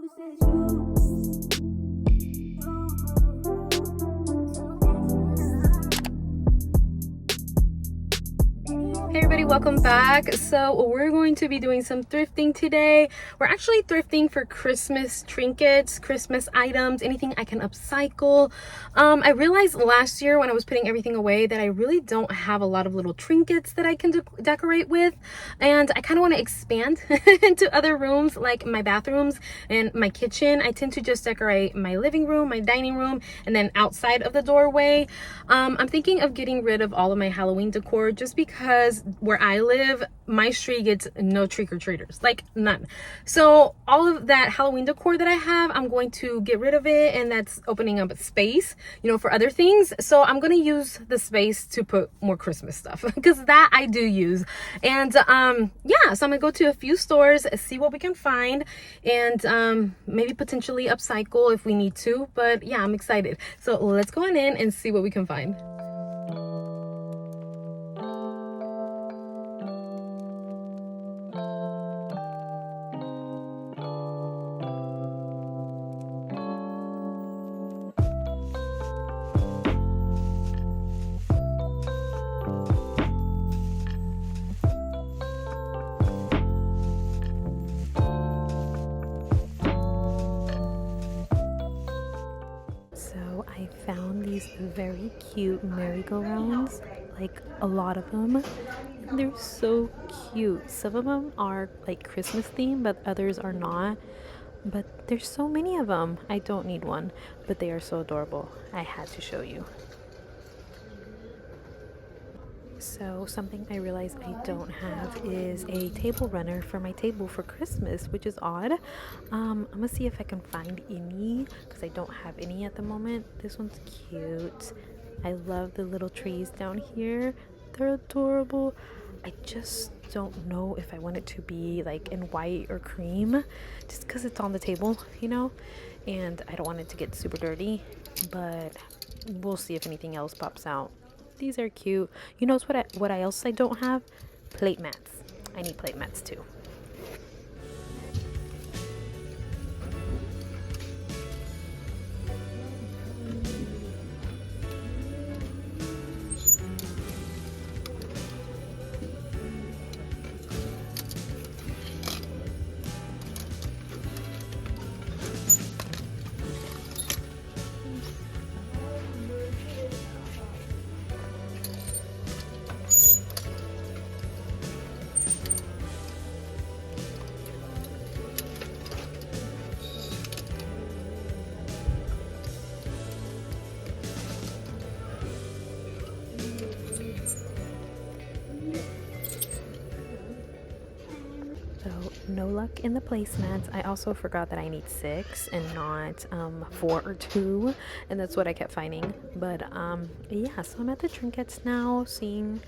Hey everybody, welcome back. So we're going to be doing some thrifting today. We're actually thrifting for Christmas trinkets, Christmas items, anything I can upcycle. I realized last year when I was putting everything away that I really don't have a lot of little trinkets that I can decorate with, and I kind of want to expand into other rooms like my bathrooms and my kitchen. I tend to just decorate my living room, my dining room, and then outside of the doorway. I'm thinking of getting rid of all of my Halloween decor just because where I live, my street gets no trick-or-treaters, like none. So all of that Halloween decor that I have, I'm going to get rid of it, and that's opening up space, for other things. So I'm going to use the space to put more Christmas stuff because that I do use. And yeah, so I'm gonna go to a few stores, see what we can find, and maybe potentially upcycle if we need to. But yeah, I'm excited. So let's go on in and see what we can find. So I found these very cute merry-go-rounds, like a lot of them. And they're so cute. Some of them are like Christmas themed, but others are not. But there's so many of them. I don't need one, but they are so adorable. I had to show you. So something I realized I don't have is a table runner for my table for Christmas, which is odd. I'm gonna see if I can find any because I don't have any at the moment. This one's cute. I love the little trees down here. They're adorable. I just don't know if I want it to be like in white or cream just because it's on the table, and I don't want it to get super dirty, but we'll see if anything else pops out. These are cute. What else I don't have? Plate mats. I need plate mats too. So no luck in the placemats. I also forgot that I need 6 and not 4 or 2, and that's what I kept finding. But yeah, so I'm at the trinkets now, seeing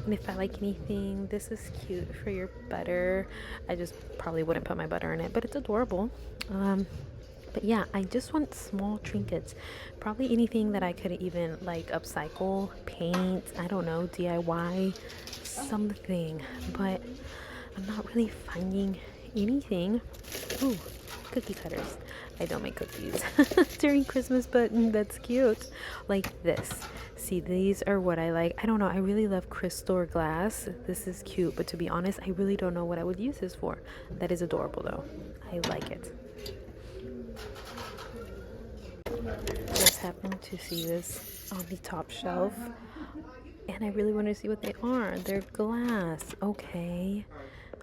if I like anything. This is cute for your butter. I just probably wouldn't put my butter in it, but it's adorable. But yeah, I just want small trinkets. Probably anything that I could even like upcycle, paint, I don't know, DIY, something. But I'm not really finding anything. Ooh, cookie cutters. I don't make cookies during Christmas, but that's cute. Like this. See, these are what I like. I don't know. I really love crystal glass. This is cute, but to be honest, I really don't know what I would use this for. That is adorable, though. I like it. Just happened to see this on the top shelf, and I really want to see what they are. They're glass. Okay.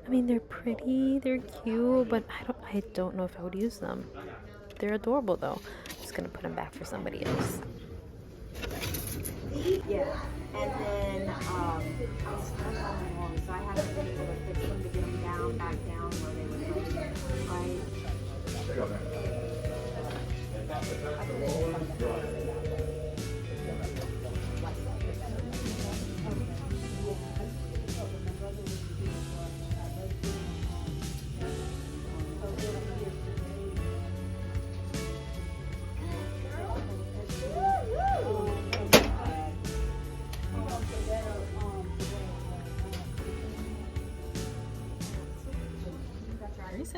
I mean, they're pretty, they're cute, but I don't know if I would use them. They're adorable though. I'm just gonna put them back for somebody else. Yeah, and then so I haven't been able to fix them to get them back down where they would be, right?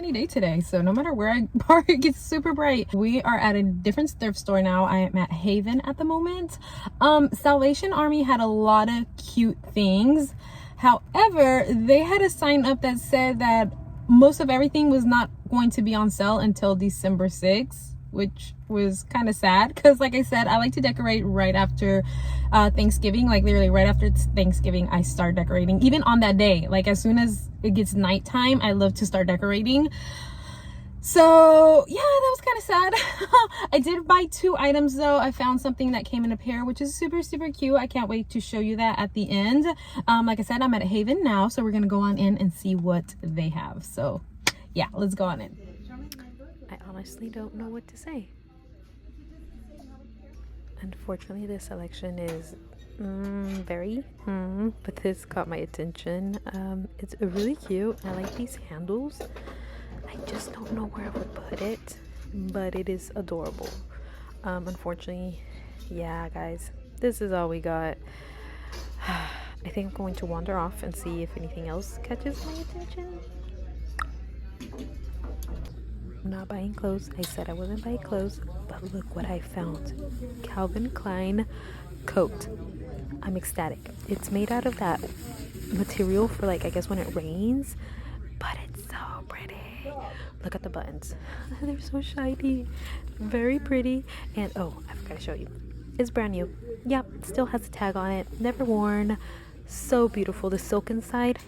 sunny day today, so no matter where I park, it gets super bright. We are at a different thrift store now. I am at Haven at the moment. Salvation Army had a lot of cute things. However, they had a sign up that said that most of everything was not going to be on sale until December 6th, which was kind of sad because, like I said, I like to decorate right after Thanksgiving. Like literally right after Thanksgiving, I start decorating. Even on that day, like as soon as it gets nighttime, I love to start decorating. So yeah, that was kind of sad. I did buy 2 items though. I found something that came in a pair, which is super cute. I can't wait to show you that at the end. Like I said, I'm at Haven now, so we're gonna go on in and see what they have. So yeah, let's go on in. I honestly don't know what to say. Unfortunately, the selection is but this caught my attention. It's really cute. I like these handles. I just don't know where I would put it, but it is adorable. Unfortunately, yeah, guys, this is all we got. I think I'm going to wander off and see if anything else catches my attention. I'm not buying clothes. I said I wasn't buying clothes, but look what I found. Calvin Klein coat. I'm ecstatic. It's made out of that material for, like, I guess when it rains, but it's so pretty. Look at the buttons. They're so shiny. Very pretty. And oh, I forgot to show you. It's brand new. Yep, still has a tag on it. Never worn. So beautiful. The silk inside,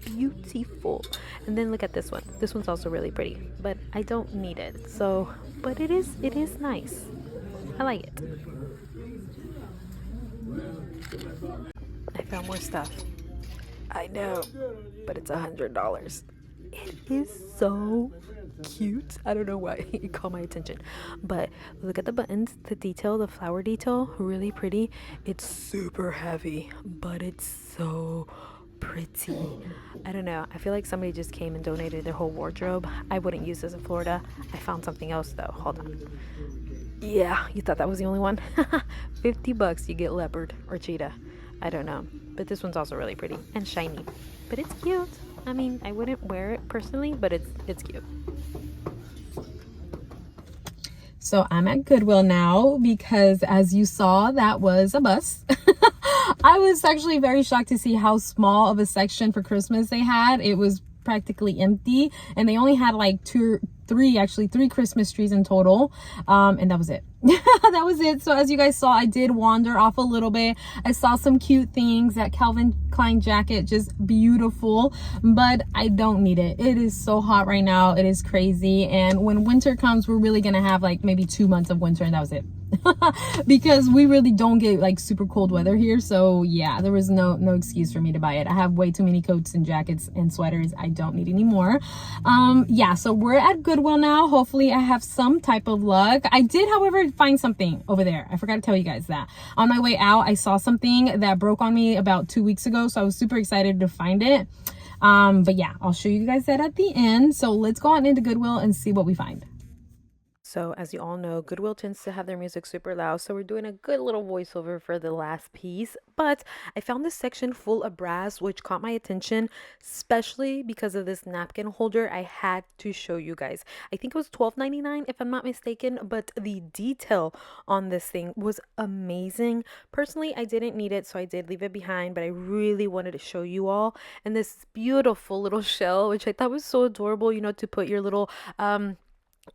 beautiful. And then look at this one. This one's also really pretty, but I don't need it. So, but it is nice. I like it. I found more stuff. I know, but it's $100. It is so cute. I don't know why it caught my attention, but look at the buttons, the detail, the flower detail, really pretty. It's super heavy, but it's so pretty. I don't know, I feel like somebody just came and donated their whole wardrobe. I wouldn't use this in Florida. I found something else though. Hold on. Yeah, you thought that was the only one? $50 you get leopard or cheetah. I don't know, but this one's also really pretty and shiny, but it's cute. I mean, I wouldn't wear it personally, but it's cute. So I'm at Goodwill now because, as you saw, that was a bus. I was actually very shocked to see how small of a section for Christmas they had. It was practically empty, and they only had like three Christmas trees in total, and that was it. That was it. So as you guys saw, I did wander off a little bit. I saw some cute things. That Calvin Klein jacket, just beautiful, but I don't need it. It is so hot right now. It is crazy, and when winter comes, we're really gonna have like maybe 2 months of winter, and that was it. Because we really don't get like super cold weather here. So yeah, there was no excuse for me to buy it. I have way too many coats and jackets and sweaters. I don't need any more. Yeah, so we're at Goodwill now. Hopefully I have some type of luck. I did, however, find something over there. I forgot to tell you guys that. On my way out, I saw something that broke on me about 2 weeks ago, so I was super excited to find it. But yeah, I'll show you guys that at the end. So let's go on into Goodwill and see what we find. So as you all know, Goodwill tends to have their music super loud, so we're doing a good little voiceover for the last piece. But I found this section full of brass, which caught my attention, especially because of this napkin holder. I had to show you guys. I think it was $12.99 if I'm not mistaken, but the detail on this thing was amazing. Personally, I didn't need it, so I did leave it behind, but I really wanted to show you all. And this beautiful little shell, which I thought was so adorable, you know, to put your little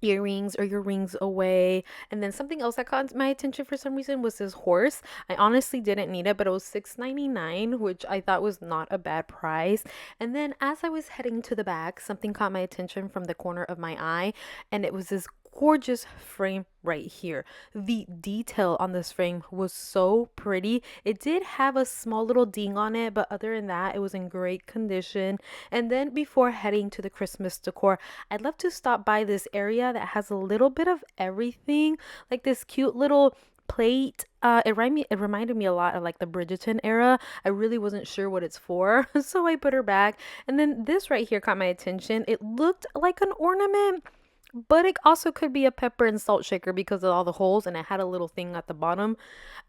earrings or your rings away. And then something else that caught my attention for some reason was this horse. I honestly didn't need it, but it was $6.99, which I thought was not a bad price. And then as I was heading to the back, something caught my attention from the corner of my eye, and it was this gorgeous frame right here. The detail on this frame was so pretty. It did have a small little ding on it, but other than that, it was in great condition. And then before heading to the Christmas decor, I'd love to stop by this area that has a little bit of everything, like this cute little plate. It reminded me a lot of like the Bridgerton era. I really wasn't sure what it's for, so I put her back. And then this right here caught my attention. It looked like an ornament. but it also could be a pepper and salt shaker because of all the holes, and it had a little thing at the bottom.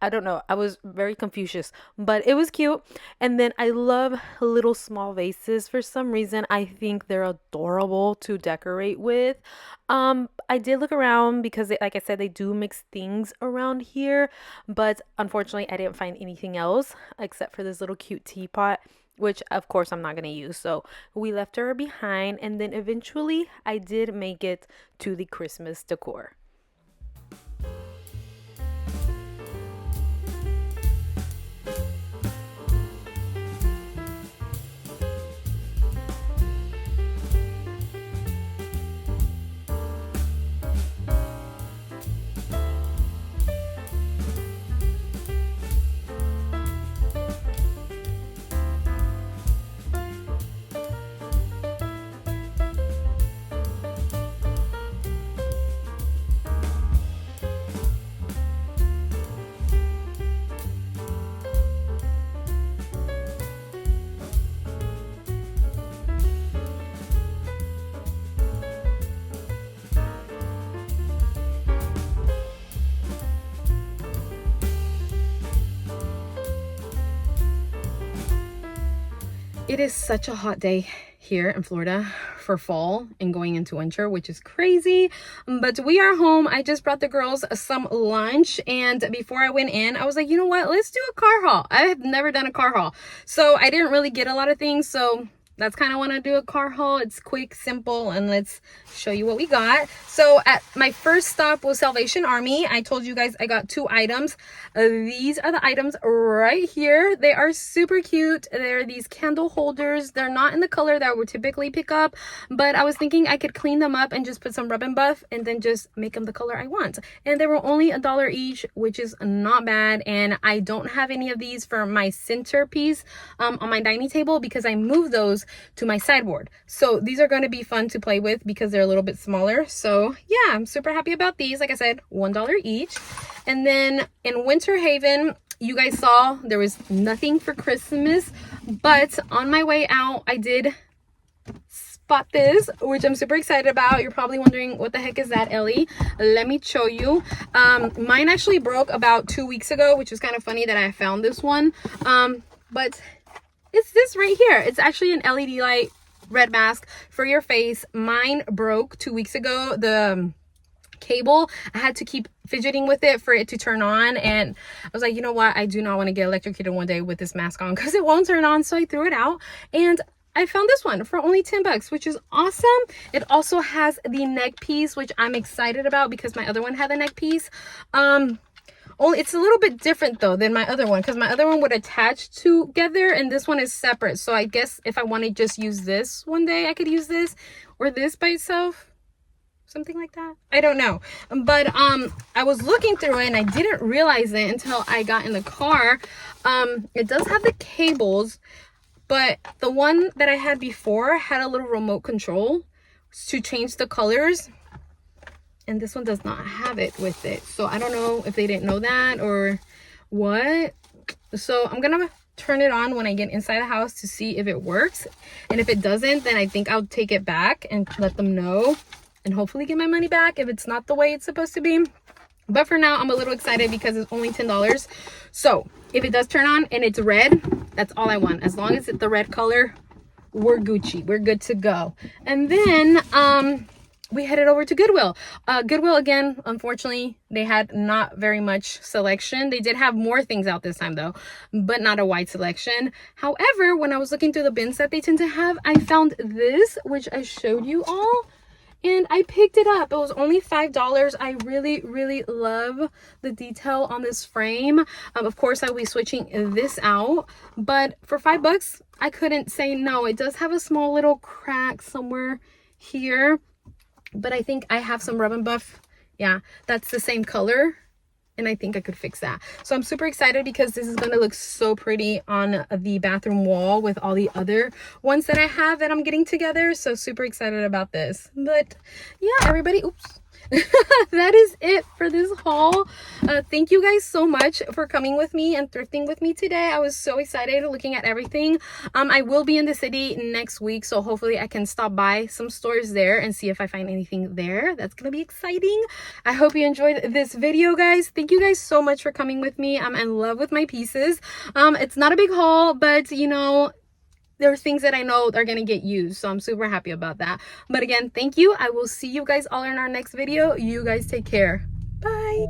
I don't know. I was very confused, but it was cute. And then I love little small vases. For some reason, I think they're adorable to decorate with. I did look around because like I said, they do mix things around here, but unfortunately, I didn't find anything else except for this little cute teapot, which of course I'm not going to use. So we left her behind, and then eventually I did make it to the Christmas decor. It is such a hot day here in Florida for fall and going into winter, which is crazy, but we are home. I just brought the girls some lunch, and before I went in, I was like, you know what, let's do a car haul. I have never done a car haul, so I didn't really get a lot of things, so that's kind of want to do a car haul. It's quick, simple, and let's show you what we got. So at my first stop was Salvation Army. I told you guys I got 2 items. These are the items right here. They are super cute. They're these candle holders. They're not in the color that I would typically pick up, but I was thinking I could clean them up and just put some rub and buff and then just make them the color I want. And they were only $1 each, which is not bad. And I don't have any of these for my centerpiece on my dining table because I moved those to my sideboard. So these are going to be fun to play with because they're a little bit smaller. So yeah, I'm super happy about these. Like I said, $1 each. And then in Winter Haven, you guys saw there was nothing for Christmas, but on my way out, I did spot this, which I'm super excited about. You're probably wondering, what the heck is that, Ellie? Let me show you. Mine actually broke about 2 weeks ago, which is kind of funny that I found this one. But it's this right here. It's actually an LED light red mask for your face. Mine broke 2 weeks ago. The cable, I had to keep fidgeting with it for it to turn on, and I was like, you know what, I do not want to get electrocuted one day with this mask on because it won't turn on. So I threw it out, and I found this one for only $10, which is awesome. It also has the neck piece, which I'm excited about because my other one had the neck piece. Only it's a little bit different though than my other one because my other one would attach together and this one is separate. So I guess if I want to just use this one day, I could use this or this by itself, something like that. I don't know, but I was looking through it and I didn't realize it until I got in the car. It does have the cables, but the one that I had before had a little remote control to change the colors, and this one does not have it with it. So I don't know if they didn't know that or what. So I'm gonna turn it on when I get inside the house to see if it works, and if it doesn't, then I think I'll take it back and let them know and hopefully get my money back if it's not the way it's supposed to be. But for now, I'm a little excited because it's only $10. So if it does turn on and it's red, that's all I want. As long as it's the red color, we're Gucci, we're good to go. And then we headed over to Goodwill. Goodwill, again, unfortunately, they had not very much selection. They did have more things out this time though, but not a wide selection. However, when I was looking through the bins that they tend to have, I found this, which I showed you all, and I picked it up. It was only $5. I really love the detail on this frame. Of course, I'll be switching this out, but for $5, I couldn't say no. It does have a small little crack somewhere here, but I think I have some rub and buff. Yeah, that's the same color, and I think I could fix that. So I'm super excited because this is going to look so pretty on the bathroom wall with all the other ones that I have that I'm getting together. So super excited about this. But yeah, everybody, oops. that is it for this haul. Thank you guys so much for coming with me and thrifting with me today. I was so excited looking at everything. I will be in the city next week, so hopefully I can stop by some stores there and see if I find anything there. That's gonna be exciting. I hope you enjoyed this video, guys. Thank you guys so much for coming with me. I'm in love with my pieces. It's not a big haul, but you know, there's things that I know are gonna get used, so I'm super happy about that. But again, thank you. I will see you guys all in our next video. You guys take care. Bye.